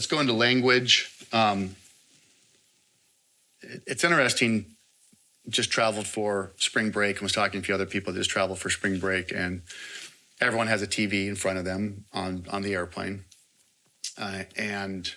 let's go into language. It's interesting. Just traveled for spring break and was talking to a few other people that just traveled for spring break, and everyone has a TV in front of them on the airplane. And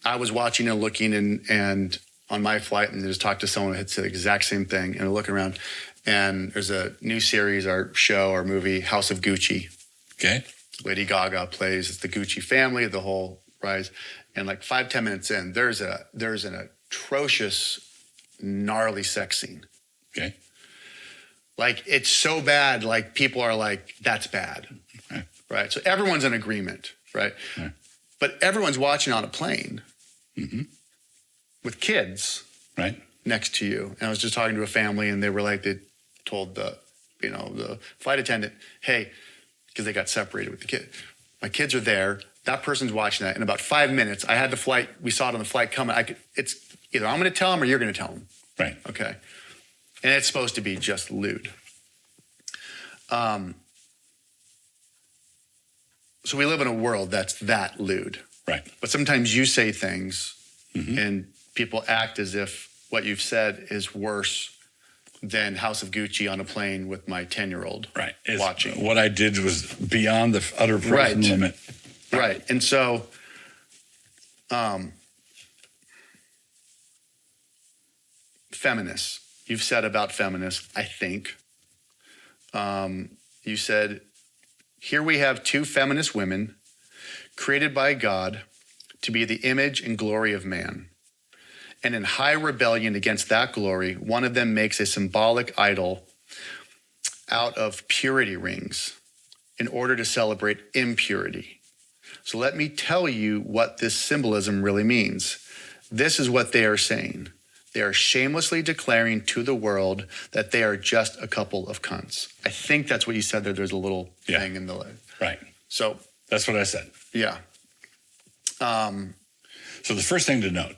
I was watching and looking and on my flight, and just talked to someone who had said the exact same thing, and looking around, and there's a new series or show or movie, House of Gucci. Okay. Lady Gaga plays. It's the Gucci family, the whole rise. And like 5-10 minutes in, there's an atrocious, gnarly sex scene. Okay. Like, it's so bad, like, people are like, that's bad. Right? So everyone's in agreement, right? But everyone's watching on a plane with kids next to you. And I was just talking to a family, and they were like, they told the flight attendant, hey, because they got separated with the kid. My kids are there. That person's watching that. In about 5 minutes, I had the flight. We saw it on the flight coming. It's either I'm going to tell them or you're going to tell them. Right. Okay. And it's supposed to be just lewd. So we live in a world that's that lewd. Right. But sometimes you say things and people act as if what you've said is worse than House of Gucci on a plane with my 10-year-old watching. What I did was beyond the utter frozen limit. Right. And so feminists, you've said about feminists, I think, you said, here we have two feminist women created by God to be the image and glory of man. And in high rebellion against that glory, one of them makes a symbolic idol out of purity rings in order to celebrate impurity. So let me tell you what this symbolism really means. This is what they are saying. They are shamelessly declaring to the world that they are just a couple of cunts. I think that's what you said there. There's a little thing in the... Right. So... That's what I said. Yeah. So the first thing to note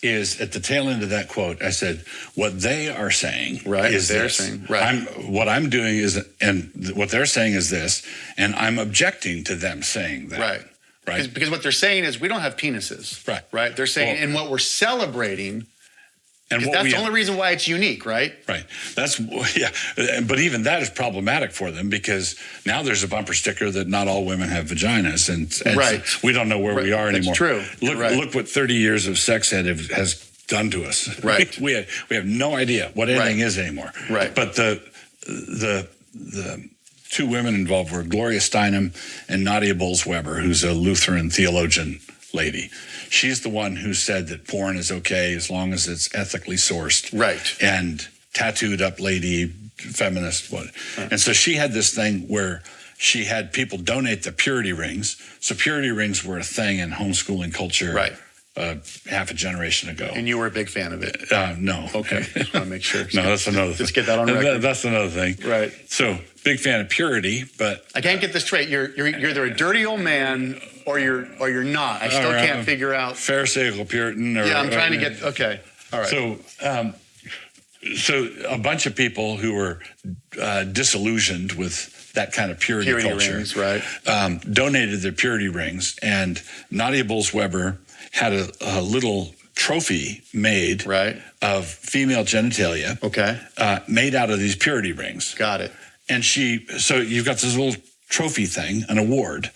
is at the tail end of that quote, I said, what they are saying is this. What I'm doing is, and what they're saying is this, and I'm objecting to them saying that. Right. Because what they're saying is we don't have penises. Right. They're saying, and what we're celebrating, and that's the only reason why it's unique, right? Right. That's, but even that is problematic for them, because now there's a bumper sticker that not all women have vaginas, and so we don't know where we are anymore. That's true. Look what 30 years of sex ed has done to us. Right. We have no idea what anything is anymore. Right. But the two women involved were Gloria Steinem and Nadia Bolz-Weber, who's a Lutheran theologian lady. She's the one who said that porn is okay as long as it's ethically sourced. Right. And tattooed up lady, feminist. And so she had this thing where she had people donate the purity rings. So purity rings were a thing in homeschooling culture half a generation ago. And you were a big fan of it? No. Okay. Just want to make sure. No, that's another thing. Just get that on record. That's another thing. Right. So big fan of purity, but I can't get this straight. You're either a dirty old man or you're not. I still can't figure out. Pharisaical Puritan. I'm trying to get. Okay. All right. So a bunch of people who were disillusioned with that kind of purity culture, rings, donated their purity rings, and Nadia Bolz-Weber had a little trophy made of female genitalia, made out of these purity rings. Got it. And so you've got this little trophy thing, an award,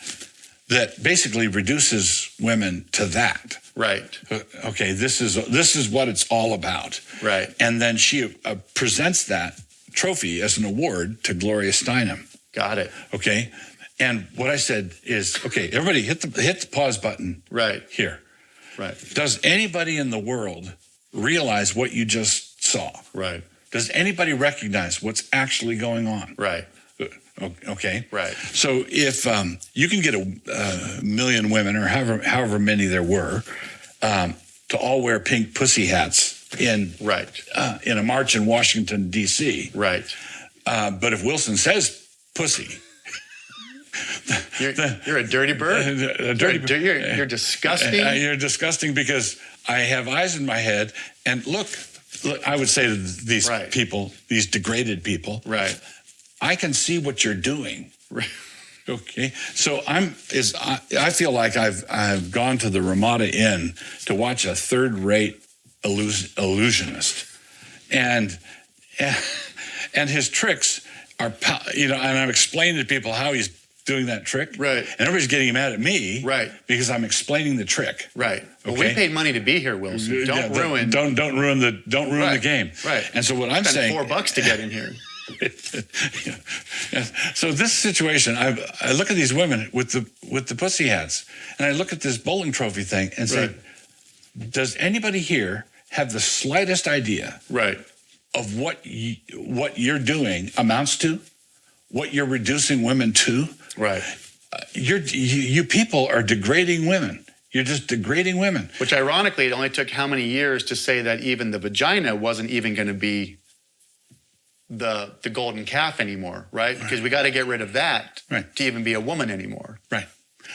that basically reduces women to that. Right. Okay, this is what it's all about. Right. And then she presents that trophy as an award to Gloria Steinem. Got it. Okay. And what I said is, okay, everybody hit the pause button here. Right. Does anybody in the world realize what you just saw? Right. Does anybody recognize what's actually going on? Right. Okay. Right. So if you can get a million women, or however many there were, to all wear pink pussy hats in a march in Washington, D.C. Right. But if Wilson says pussy, you're a dirty bird. You're disgusting. You're disgusting because I have eyes in my head. And look, I would say to these people, these degraded people, I can see what you're doing. Okay, so I feel like I've gone to the Ramada Inn to watch a third-rate illusionist, and his tricks are, and I'm explaining to people how he's doing that trick, right? And everybody's getting mad at me, right? Because I'm explaining the trick, right? Well, okay? we paid money to be here, Wilson. Don't ruin the game, right? And so what I'm saying, $4 to get in here. So this situation, I look at these women with the pussy hats, and I look at this bowling trophy thing and say, does anybody here have the slightest idea, right, of what you're doing amounts to, what you're reducing women to? Right. You people are degrading women. You're just degrading women. Which ironically, it only took how many years to say that even the vagina wasn't even going to be the golden calf anymore, right? Because we got to get rid of that to even be a woman anymore. Right.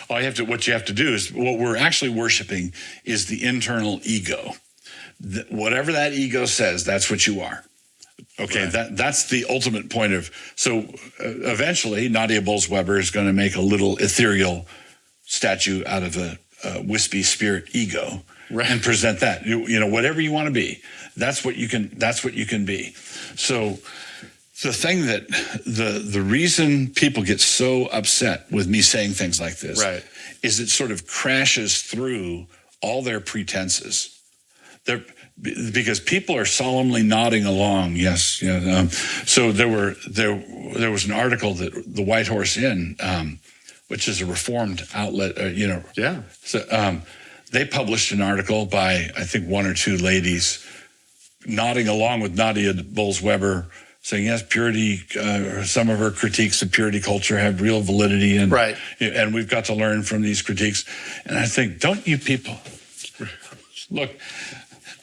What you have to do is, what we're actually worshiping is the internal ego. Whatever that ego says, that's what you are. Okay, that's the ultimate point of. So eventually, Nadia Bolz-Weber is going to make a little ethereal statue out of a wispy spirit ego, and present that. Whatever you want to be, that's what you can. That's what you can be. So the thing that the reason people get so upset with me saying things like this, is it sort of crashes through all their pretenses. Because people are solemnly nodding along. Yes. So there was an article that the White Horse Inn, which is a reformed outlet, So they published an article by, I think, one or two ladies nodding along with Nadia Bolz-Weber, saying, yes, purity, some of her critiques of purity culture have real validity, and we've got to learn from these critiques. And I think, don't you people look?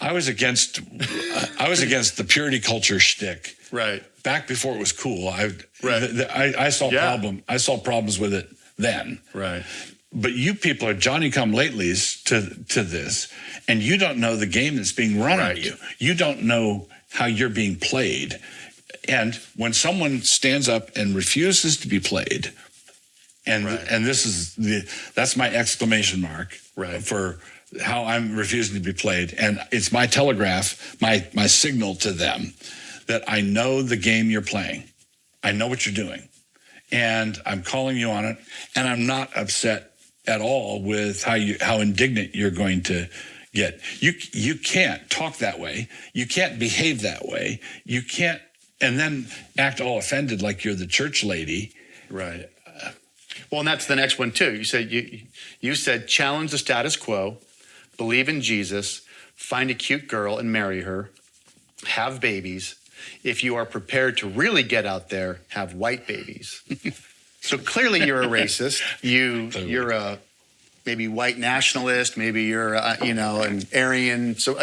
I was against the purity culture shtick. Right. Back before it was cool. I saw problems with it then. Right. But you people are Johnny-come-latelys to this, and you don't know the game that's being run on you. You don't know how you're being played. And when someone stands up and refuses to be played, and that's my exclamation mark for how I'm refusing to be played. And it's my telegraph, my signal to them that I know the game you're playing. I know what you're doing. And I'm calling you on it. And I'm not upset at all with how indignant you're going to get. You can't talk that way. You can't behave that way. You can't, and then act all offended like you're the church lady. Right. Well, and that's the next one too. You said challenge the status quo. Believe in Jesus, find a cute girl and marry her, have babies. If you are prepared to really get out there, have white babies. So clearly you're a racist. You're a maybe white nationalist. Maybe you're an Aryan. So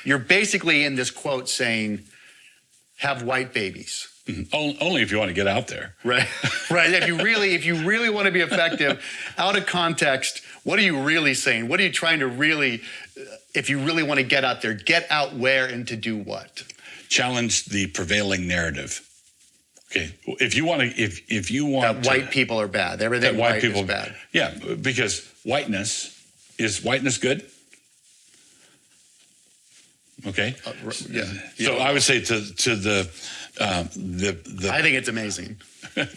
you're basically in this quote saying, have white babies. Mm-hmm. Only if you want to get out there. Right. If you really want to be effective, out of context, what are you really saying? What are you trying to really, if you really want to get out there, get out where and to do what? Challenge the prevailing narrative. Okay. If you want that white people are bad. Everything white people is bad. Yeah, because is whiteness good? Okay. So I would say to the I think it's amazing.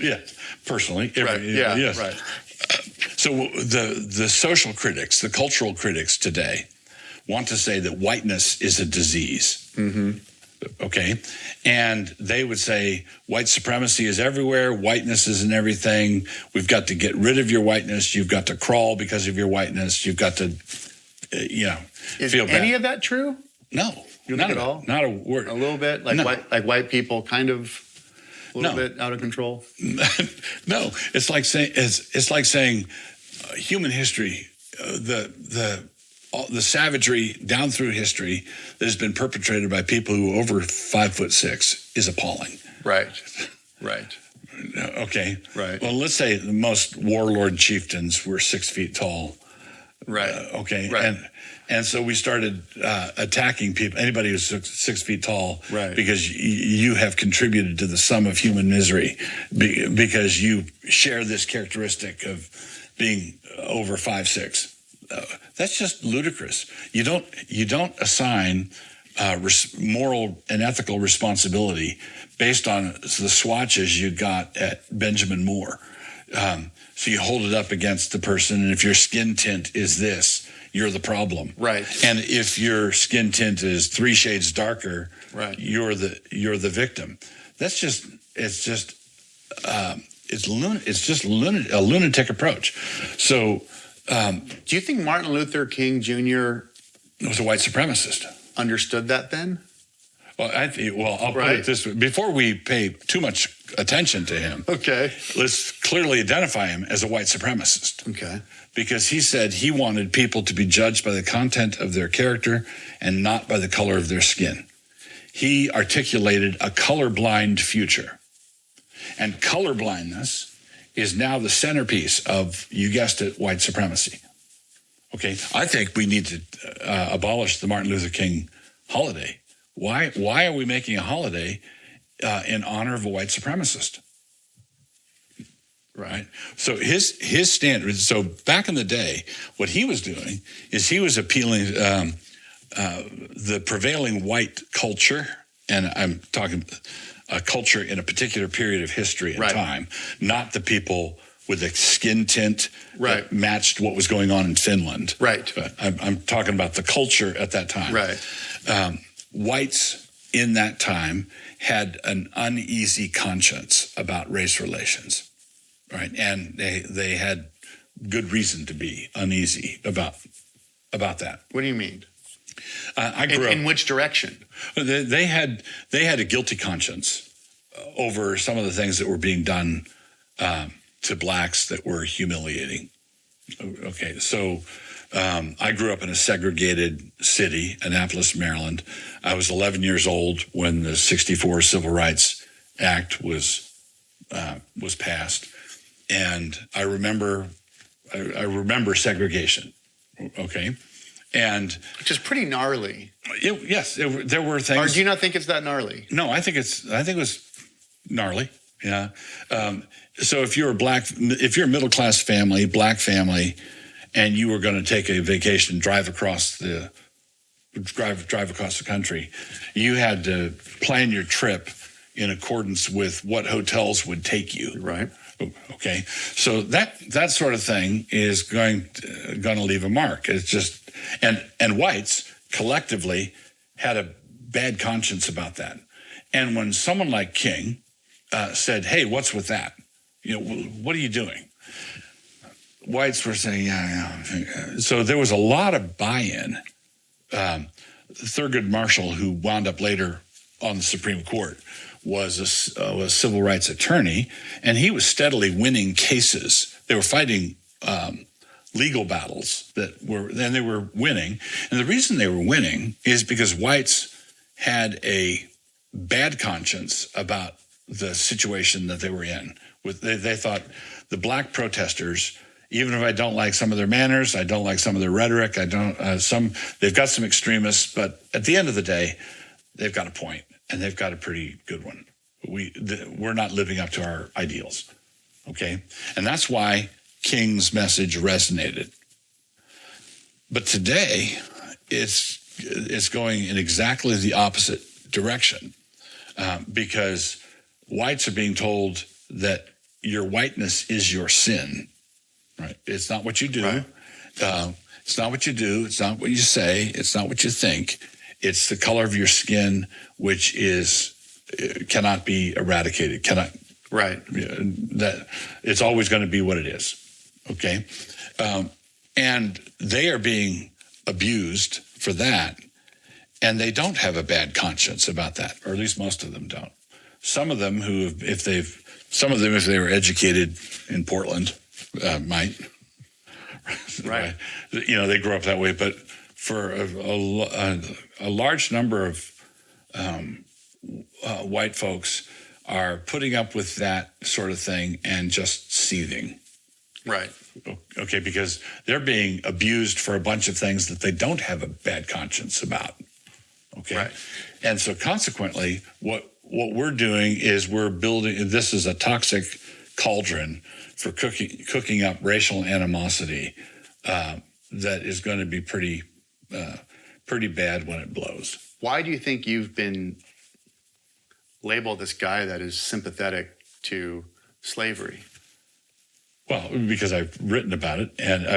Yeah, personally. Right. So the social critics, the cultural critics today, want to say that whiteness is a disease. Mm-hmm. Okay, and they would say white supremacy is everywhere. Whiteness is in everything. We've got to get rid of your whiteness. You've got to crawl because of your whiteness. You've got to, Is feel bad. Any of that true? No, not at all. Not a word. A little bit, like white people, kind of a little bit out of control. No, it's like saying human history, the savagery down through history that has been perpetrated by people who are over 5'6" is appalling. Right. Okay. Right. Well, let's say the most warlord chieftains were 6 feet tall. Right. Okay. Right. And so we started attacking people, anybody who's 6 feet tall, Right. because you have contributed to the sum of human misery because you share this characteristic of being over 5'6". That's just ludicrous. You don't assign moral and ethical responsibility based on the swatches you got at Benjamin Moore. So you hold it up against the person, and if your skin tint is this, you're the problem. Right. And if your skin tint is 3 shades darker, right, you're the victim. That's just a lunatic approach. So, do you think Martin Luther King Jr. was a white supremacist? Understood that then? Well, I'll put it this way. Before we pay too much attention to him, okay, let's clearly identify him as a white supremacist. Okay. Because he said he wanted people to be judged by the content of their character and not by the color of their skin. He articulated a colorblind future. And colorblindness is now the centerpiece of, you guessed it, white supremacy. Okay, I think we need to abolish the Martin Luther King holiday. Why are we making a holiday in honor of a white supremacist? Right. So his standard. So back in the day, what he was doing is he was appealing the prevailing white culture, and I'm talking a culture in a particular period of history and time, not the people with a skin tint that matched what was going on in Finland. Right. But I'm talking about the culture at that time. Right. Whites in that time had an uneasy conscience about race relations. Right, and they had good reason to be uneasy about that. What do you mean? I grew up in which direction? They had a guilty conscience over some of the things that were being done to blacks that were humiliating. Okay, so I grew up in a segregated city, Annapolis, Maryland. I was 11 years old when the '64 Civil Rights Act was passed. And I remember segregation, okay, and which is pretty gnarly. There were things. Or do you not think it's that gnarly? No, I think it was gnarly. Yeah. So if you're a middle class family, black family, and you were going to take a vacation, drive across the country, you had to plan your trip in accordance with what hotels would take you. Right. Okay, so that sort of thing is going to leave a mark. It's just and whites collectively had a bad conscience about that. And when someone like King said, "Hey, what's with that? What are you doing?" Whites were saying, "Yeah." So there was a lot of buy-in. Thurgood Marshall, who wound up later on the Supreme Court, was a civil rights attorney, and he was steadily winning cases. They were fighting legal battles and they were winning. And the reason they were winning is because whites had a bad conscience about the situation that they were in. They thought the black protesters, even if I don't like some of their manners, I don't like some of their rhetoric, they've got some extremists, but at the end of the day, they've got a point. And they've got a pretty good one. We're not living up to our ideals, okay? And that's why King's message resonated. But today, it's going in exactly the opposite direction because whites are being told that your whiteness is your sin, right? It's not what you do. Right. It's not what you do. It's not what you say. It's not what you think. It's the color of your skin, which cannot be eradicated. Right. That it's always going to be what it is. Okay. And they are being abused for that. And they don't have a bad conscience about that, or at least most of them don't. Some of them if they were educated in Portland, might. Right. They grew up that way, but for a large number of white folks are putting up with that sort of thing and just seething. Right. Okay, because they're being abused for a bunch of things that they don't have a bad conscience about. Okay. Right. And so consequently, what we're doing is we're building, this is a toxic cauldron for cooking up racial animosity that is going to be pretty bad when it blows. Why do you think you've been labeled this guy that is sympathetic to slavery? Well, because I've written about it, and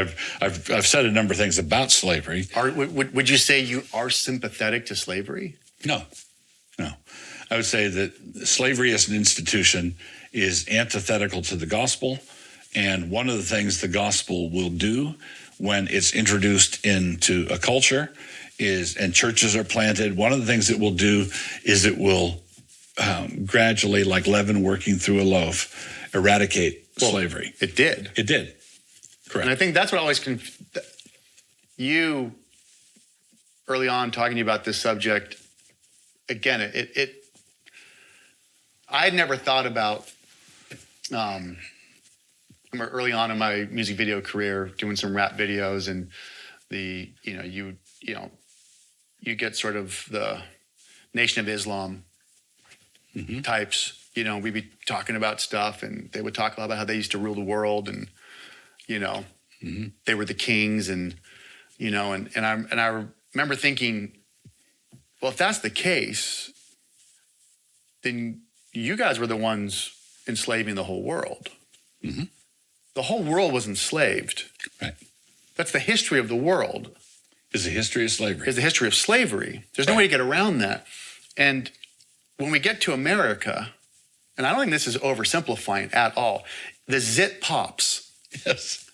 I've said a number of things about slavery. Would you say you are sympathetic to slavery? No. I would say that slavery as an institution is antithetical to the gospel, and one of the things the gospel will do when it's introduced into a culture is, and churches are planted, one of the things it will do is it will gradually, like leaven working through a loaf, eradicate slavery. It did. It did. Correct. And I think that's what always you early on talking to you about this subject. Again, I had never thought about early on in my music video career doing some rap videos, and you get sort of the Nation of Islam types. We'd be talking about stuff, and they would talk about how they used to rule the world, and they were the kings, and I remember thinking, well, if that's the case, then you guys were the ones enslaving the whole world. Mm-hmm. The whole world was enslaved. Right. That's the history of the world. Is the history of slavery. Is the history of slavery. There's no way to get around that. And when we get to America, and I don't think this is oversimplifying at all, the zit pops. Yes,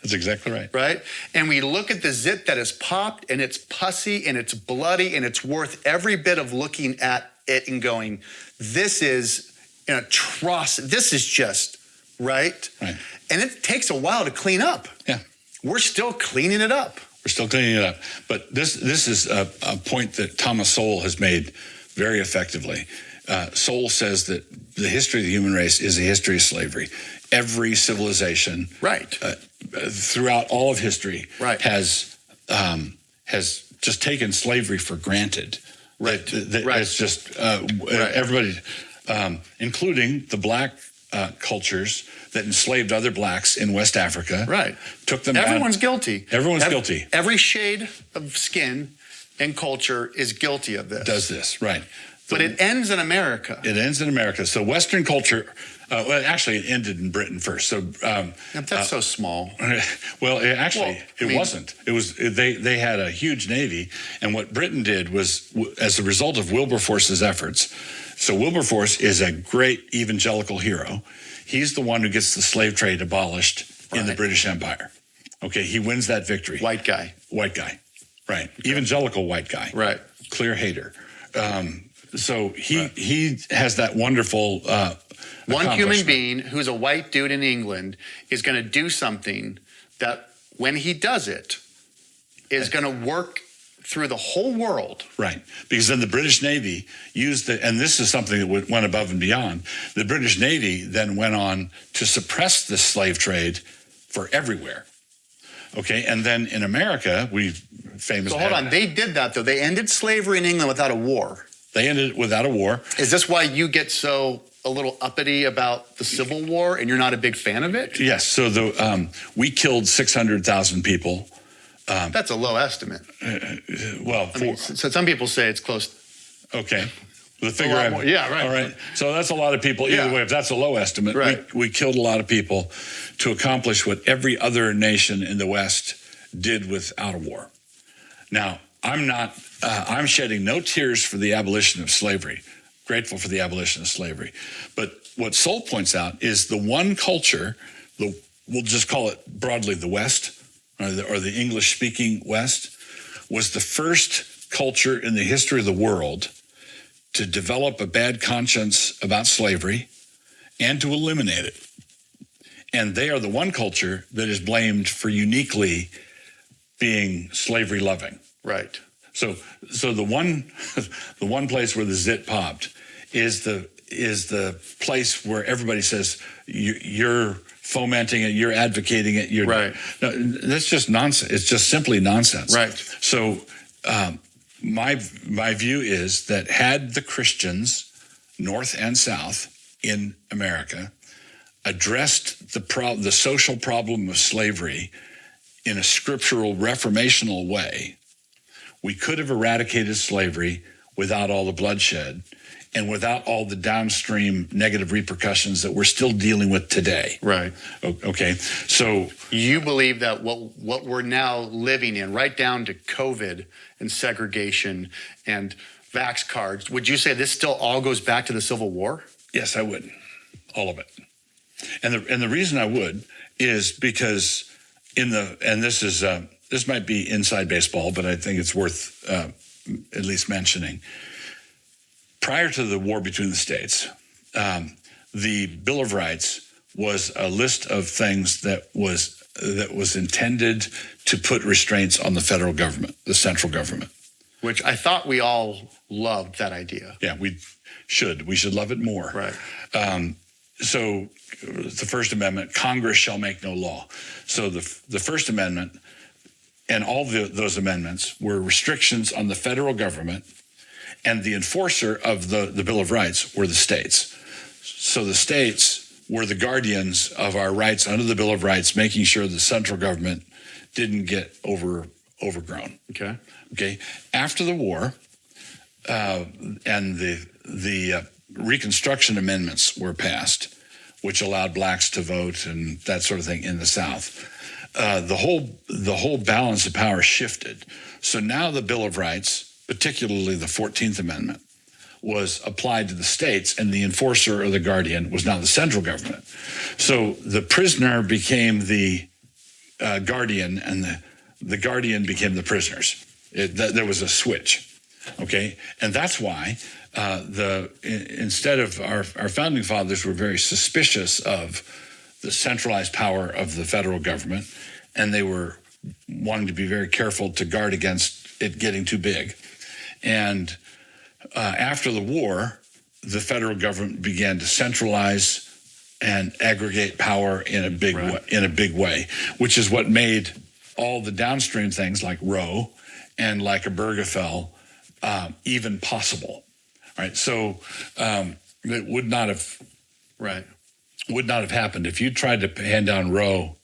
that's exactly right. Right? And we look at the zit that is popped, and it's pussy, and it's bloody, and it's worth every bit of looking at it and going, this is an atrocity. This is just, right? Right. And it takes a while to clean up. Yeah. We're still cleaning it up. We're still cleaning it up. But this is a point that Thomas Sowell has made very effectively. Sowell says that the history of the human race is a history of slavery. Every civilization, right, throughout all of history, right, has just taken slavery for granted. Right, right. It's just everybody, including the black cultures that enslaved other blacks in West Africa. Right, took them. Everyone's guilty. Everyone's guilty. Every shade of skin and culture is guilty of this. Does this, right. But it ends in America. It ends in America. So Western culture, well, actually, it ended in Britain first. So that's so small. Well, it wasn't. It was they had a huge navy, and what Britain did was, as a result of Wilberforce's efforts. So Wilberforce is a great evangelical hero. He's the one who gets the slave trade abolished in the British Empire. Okay, he wins that victory. White guy, right? Okay. Evangelical white guy, right? Clear hater. So he has that wonderful one human being who's a white dude in England is going to do something that, when he does it, is going to work through the whole world. Right. Because then the British Navy used and this is something that went above and beyond. The British Navy then went on to suppress the slave trade for everywhere. Okay. And then in America, So hold on. They did that, though. They ended slavery in England without a war. They ended it without a war. Is this why you get so a little uppity about the Civil War and you're not a big fan of it? Yes. So we killed 600,000 people. That's a low estimate. So some people say it's close. Okay. The figure yeah, right. All right. So that's a lot of people. Either way, if that's a low estimate, we killed a lot of people to accomplish what every other nation in the West did without a war. Now, I'm shedding no tears for the abolition of slavery, grateful for the abolition of slavery. But what Sowell points out is the one culture, we'll just call it broadly the West, or the English-speaking West, was the first culture in the history of the world to develop a bad conscience about slavery and to eliminate it. And they are the one culture that is blamed for uniquely being slavery loving. Right. So the one place where the zit popped is the place where everybody says you're fomenting it, you're advocating it. You're Right. No, that's just nonsense. It's just simply nonsense. Right. So my view is that had the Christians, North and South in America, addressed the social problem of slavery in a scriptural reformational way, we could have eradicated slavery without all the bloodshed and without all the downstream negative repercussions that we're still dealing with today. Right. Okay. So You believe that what we're now living in, right down to COVID and segregation and vax cards, would you say this still all goes back to the Civil War? yes, I would. All of it. And the reason I would is because this might be inside baseball, but I think it's worth at least mentioning. Prior to the war between the states, the Bill of Rights was a list of things that was intended to put restraints on the federal government, the central government. Which I thought we all loved that idea. Yeah, we should love it more. Right. So the First Amendment, Congress shall make no law. So the First Amendment and all those amendments were restrictions on the federal government, and the enforcer of the Bill of Rights were the states. So the states were the guardians of our rights under the Bill of Rights, making sure the central government didn't get overgrown. Okay. Okay. After the war, and the Reconstruction amendments were passed, which allowed blacks to vote and that sort of thing in the South. The whole balance of power shifted. So now the Bill of Rights, particularly the 14th Amendment, was applied to the states, and the enforcer or the guardian was now the central government. So the prisoner became the guardian, and the guardian became the prisoners. There was a switch. Okay, and that's why instead of our founding fathers were very suspicious of the centralized power of the federal government, and they were wanting to be very careful to guard against it getting too big. And after the war, the federal government began to centralize and aggregate power in a big way, which is what made all the downstream things like Roe and like Obergefell even possible, right? So it would not have happened if you tried to hand down Roe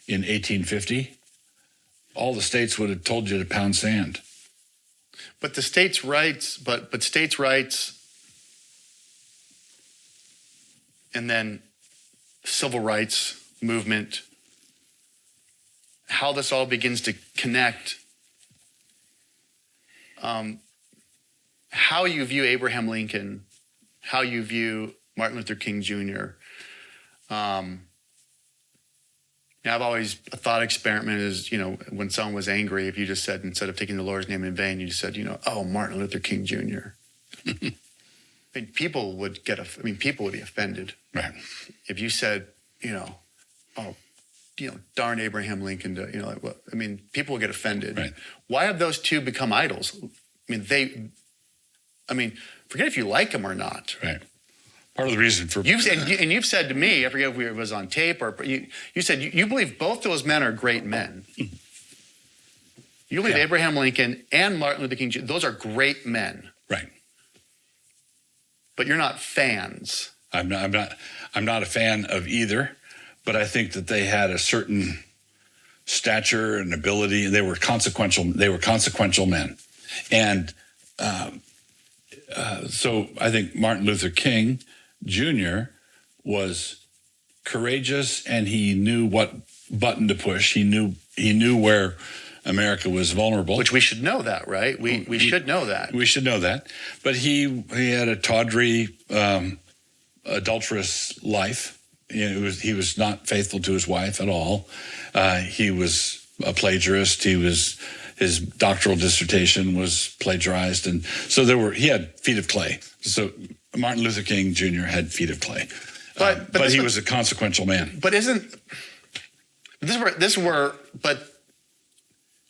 in 1850. All the states would have told you to pound sand. But the states' rights, but states' rights, and then civil rights movement, how this all begins to connect. How you view Abraham Lincoln, how you view Martin Luther King Jr. I've always, a thought experiment is, when someone was angry, if you just said, instead of taking the Lord's name in vain, you just said, oh, Martin Luther King Jr. I mean, people would be offended. Right. If you said, darn Abraham Lincoln, people would get offended. Right. Why have those two become idols? Forget if you like them or not. Right. Part of the reason for You've said to me, I forget if it was on tape or you said you believe both those men are great men. You believe Abraham Lincoln and Martin Luther King Jr., those are great men. Right. But you're not fans. I'm not a fan of either, but I think that they had a certain stature and ability, and they were consequential men. And so I think Martin Luther King Jr. was courageous, and he knew what button to push. He knew where America was vulnerable. Which we should know that, right? We should know that. We should know that. But he had a tawdry, adulterous life. He was not faithful to his wife at all. He was a plagiarist. His doctoral dissertation was plagiarized, and so he had feet of clay. So Martin Luther King Jr. had feet of clay, but he was a consequential man. But but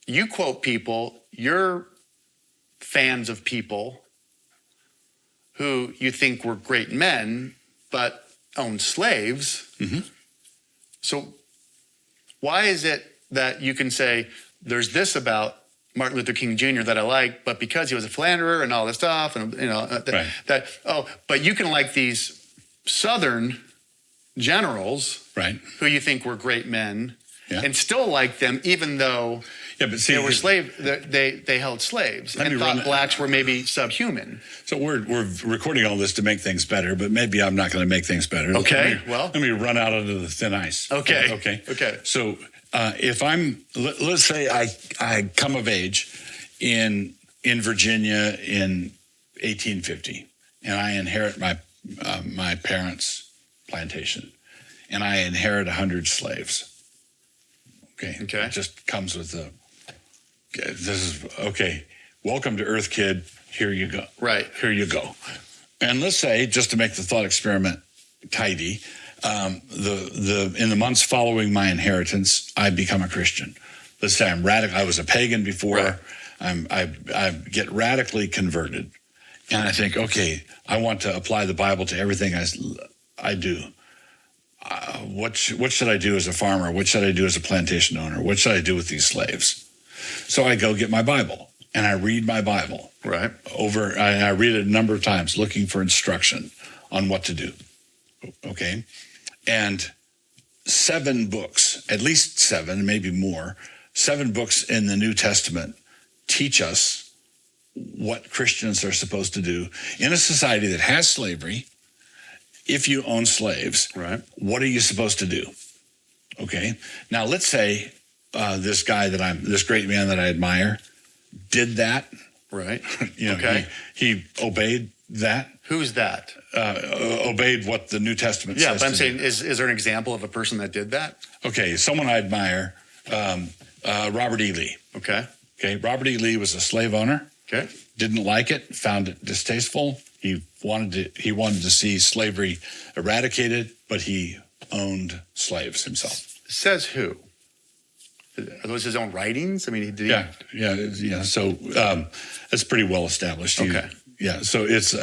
you quote people, you're fans of people who you think were great men, but owned slaves. Mm-hmm. So why is it that you can say there's this about Martin Luther King Jr. that I like, but because he was a philanderer and all this stuff, and but you can like these Southern generals, right, who you think were great men, yeah, and still like them, even though but see, they were they held slaves and thought blacks were maybe subhuman. So we're recording all this to make things better, but maybe I'm not going to make things better. Okay, let me run out onto the thin ice. Okay. So if let's say I come of age in Virginia in 1850, and I inherit my parents' plantation, and I inherit 100 slaves. Okay. It just comes with welcome to Earth, kid. Here you go. Right. Here you go. And let's say, just to make the thought experiment tidy, in the months following my inheritance, I become a Christian. Let's say I'm radical. I was a pagan before. Right. I get radically converted, and I think, okay, I want to apply the Bible to everything I do. What should I do as a farmer? What should I do as a plantation owner? What should I do with these slaves? So I go get my Bible, and I read my Bible. Right. I read it a number of times, looking for instruction on what to do. Okay. And 7 books, at least 7, maybe more, 7 books in the New Testament teach us what Christians are supposed to do in a society that has slavery. If you own slaves, right, what are you supposed to do? Okay. Now let's say this great man that I admire, did that. Right. He obeyed that. Who's that? Obeyed what the New Testament says. Yeah, but I'm saying, is there an example of a person that did that? Okay, someone I admire, Robert E. Lee. Okay. Robert E. Lee was a slave owner. Okay. Didn't like it, found it distasteful. He wanted to see slavery eradicated, but he owned slaves himself. Says who? Are those his own writings? I mean, Yeah. So it's pretty well established. Okay. So it's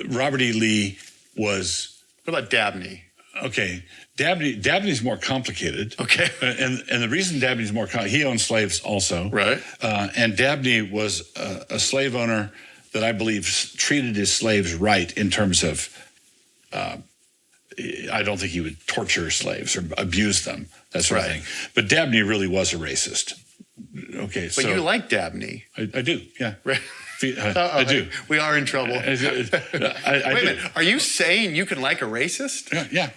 Robert E. Lee was. What about Dabney? Okay, Dabney's more complicated. Okay, and the reason Dabney's more he owned slaves also. Right. And Dabney was a slave owner that I believe treated his slaves right in terms of. I don't think he would torture slaves or abuse them, that sort of thing. But Dabney really was a racist. Okay, but you like Dabney. I do, yeah. Right. I do. We are in trouble. Wait a minute. Are you saying you can like a racist? Yeah.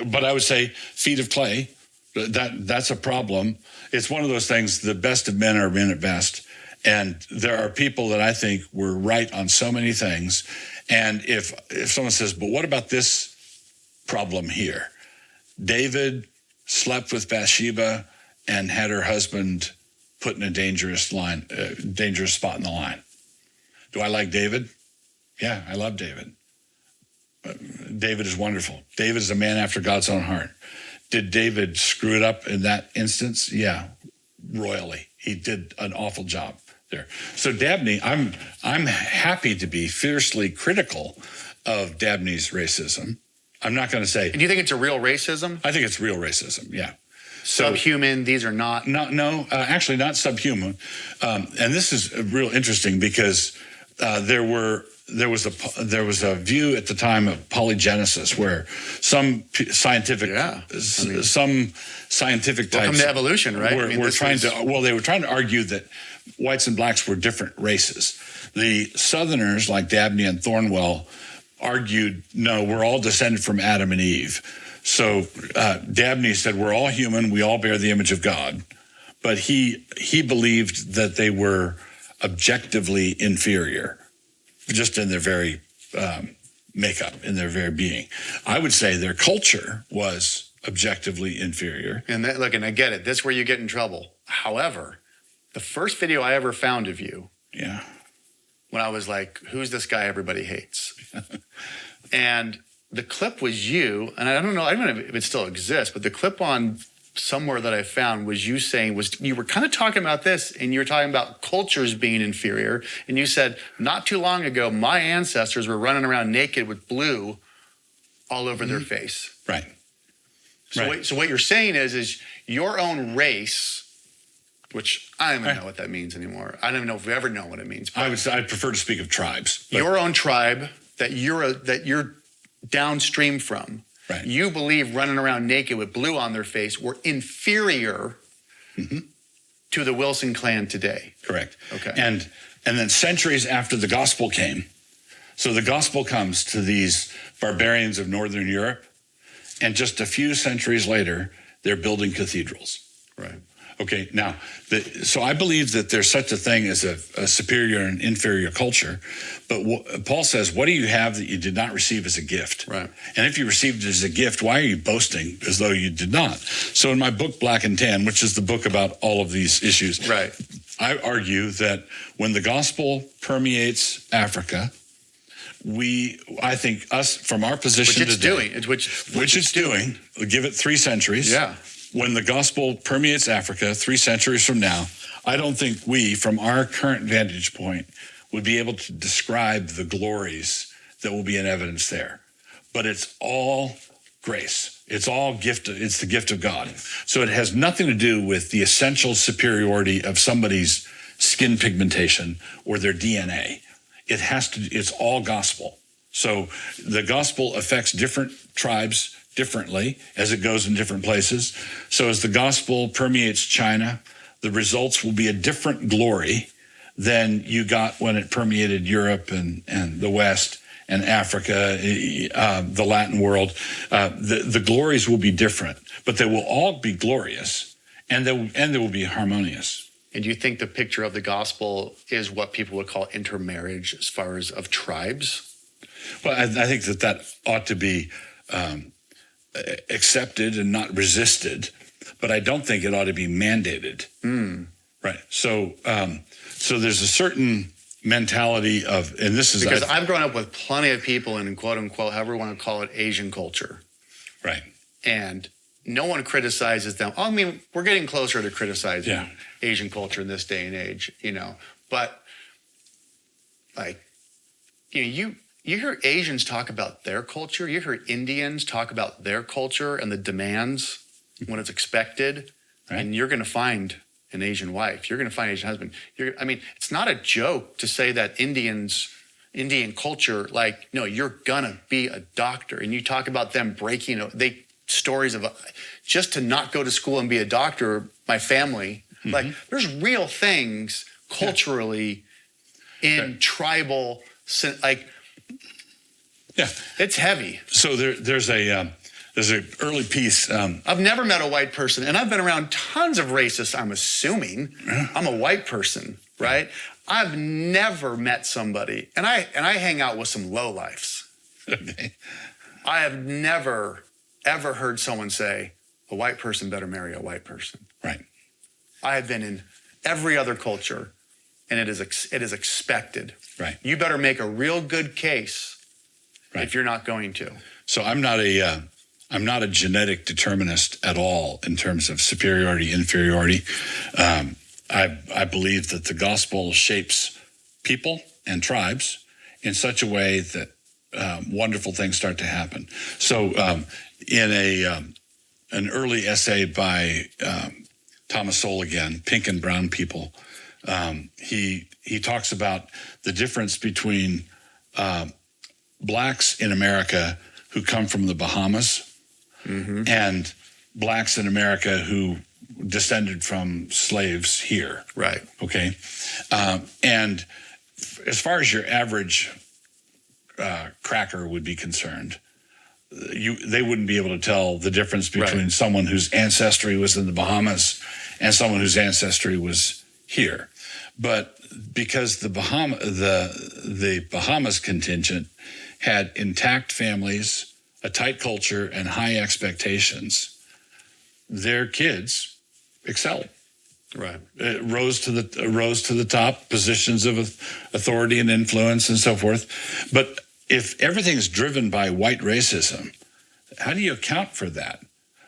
But I would say feet of clay. That's a problem. It's one of those things. The best of men are men at best, and there are people that I think were right on so many things. And if someone says, "But what about this problem here?" David slept with Bathsheba and had her husband put in a dangerous spot in the line. Do I like David? Yeah, I love David. David is wonderful. David is a man after God's own heart. Did David screw it up in that instance? Yeah, royally. He did an awful job there. So Dabney, I'm happy to be fiercely critical of Dabney's racism. I'm not going to say. Do you think it's a real racism? I think it's real racism. Yeah. Subhuman. These are not. No, actually not subhuman. And this is real interesting because there was a view at the time of polygenesis where some scientific types. Welcome to evolution, right? They were trying to argue that whites and blacks were different races. The Southerners, like Dabney and Thornwell, argued, no, we're all descended from Adam and Eve. So Dabney said, we're all human, we all bear the image of God. But he believed that they were objectively inferior, just in their very makeup, in their very being. I would say their culture was objectively inferior. And and I get it. This is where you get in trouble. However, the first video I ever found of you, when I was like, who's this guy everybody hates? And the clip was you, and I don't know if it still exists, but the clip on somewhere that I found was you saying, you were kind of talking about this, and you were talking about cultures being inferior, and you said, not too long ago, my ancestors were running around naked with blue all over their face. Right. So what you're saying is your own race, which I don't even know what that means anymore. I don't even know if we ever know what it means. I'd prefer to speak of tribes. Your own tribe that you're downstream from. Right. You believe running around naked with blue on their face were inferior to the Wilson clan today. Correct. Okay. And then centuries after the gospel came, so the gospel comes to these barbarians of Northern Europe, and just a few centuries later, they're building cathedrals. Right. Okay, now, so I believe that there's such a thing as a superior and inferior culture, but Paul says, what do you have that you did not receive as a gift? Right. And if you received it as a gift, why are you boasting as though you did not? So in my book, Black and Tan, which is the book about all of these issues, right, I argue that when the gospel permeates Africa, I think us, from our position today, which it's doing, give it 3 centuries. Yeah. When the gospel permeates Africa 3 centuries from now, I don't think we, from our current vantage point, would be able to describe the glories that will be in evidence there. But it's all grace. It's all gift. It's the gift of God. So it has nothing to do with the essential superiority of somebody's skin pigmentation or their DNA. It's all gospel. So the gospel affects different tribes differently as it goes in different places. So as the gospel permeates China, the results will be a different glory than you got when it permeated Europe and the West and Africa, the Latin world. The glories will be different, but they will all be glorious, and they will be harmonious. And do you think the picture of the gospel is what people would call intermarriage as far as of tribes? Well, I think that ought to be accepted and not resisted, but I don't think it ought to be mandated. Right. So there's a certain mentality of, and this is because I've grown up with plenty of people in quote unquote, however you want to call it, Asian culture. Right. And no one criticizes them. I mean, we're getting closer to criticizing Asian culture in this day and age, but like, you hear Asians talk about their culture. You hear Indians talk about their culture and the demands when it's expected. Right. And you're going to find an Asian wife. You're going to find an Asian husband. It's not a joke to say that Indian culture, you're going to be a doctor. And you talk about them stories of just to not go to school and be a doctor, my family. Mm-hmm. There's real things culturally in tribal, it's heavy. So there's an early piece. I've never met a white person, and I've been around tons of racists, I'm assuming. I'm a white person, right? I've never met somebody, and I hang out with some lowlifes. Okay. I have never, ever heard someone say, a white person better marry a white person. Right. I have been in every other culture, and it is expected. Right. You better make a real good case if you're not going to. So I'm not a genetic determinist at all in terms of superiority, inferiority. I believe that the gospel shapes people and tribes in such a way that wonderful things start to happen. So in an early essay by Thomas Sowell again, Pink and Brown People, he talks about the difference between blacks in America who come from the Bahamas and blacks in America who descended from slaves here. Right. Okay. And as far as your average cracker would be concerned, they wouldn't be able to tell the difference between someone whose ancestry was in the Bahamas and someone whose ancestry was here. But because the Bahamas contingent had intact families, a tight culture, and high expectations, their kids excelled. Right. It rose to the top positions of authority and influence and so forth. But if everything's driven by white racism, how do you account for that?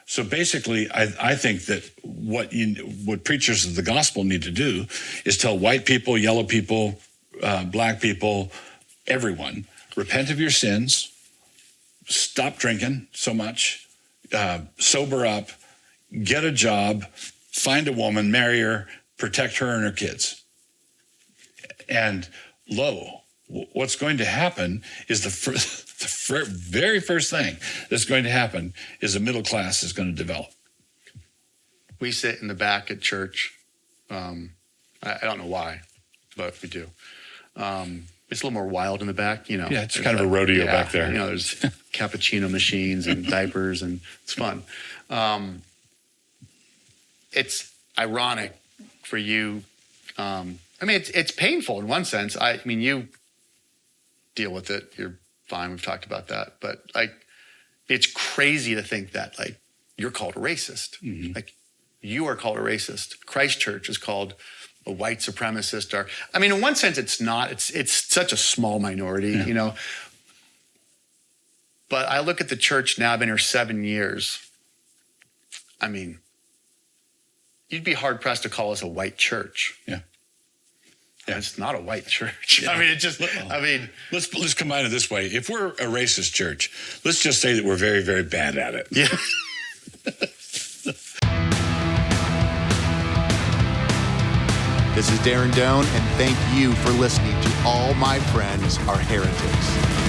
So basically, I think that what preachers of the gospel need to do is tell white people, yellow people, black people, everyone, repent of your sins, stop drinking so much, sober up, get a job, find a woman, marry her, protect her and her kids. And what's going to happen is the very first thing that's going to happen is a middle class is going to develop. We sit in the back at church. I don't know why, but we do. It's a little more wild in the back, you know. Yeah, it's kind of a rodeo back there. You know, there's cappuccino machines and diapers, and it's fun. It's ironic for you. I mean, it's painful in one sense. I mean, you deal with it. You're fine. We've talked about that. But, like, it's crazy to think that, like, you're called a racist. Mm-hmm. Like, you are called a racist. Christ Church is called a white supremacist. Or, I mean, in one sense, it's not. It's such a small minority, you know. But I look at the church now. I've been here 7 years. I mean, you'd be hard-pressed to call us a white church. Yeah. Yeah, it's not a white church. Yeah. I mean, it just, I mean. Let's combine it this way. If we're a racist church, let's just say that we're very, very bad at it. Yeah. This is Darren Doane, and thank you for listening to All My Friends Are Heretics.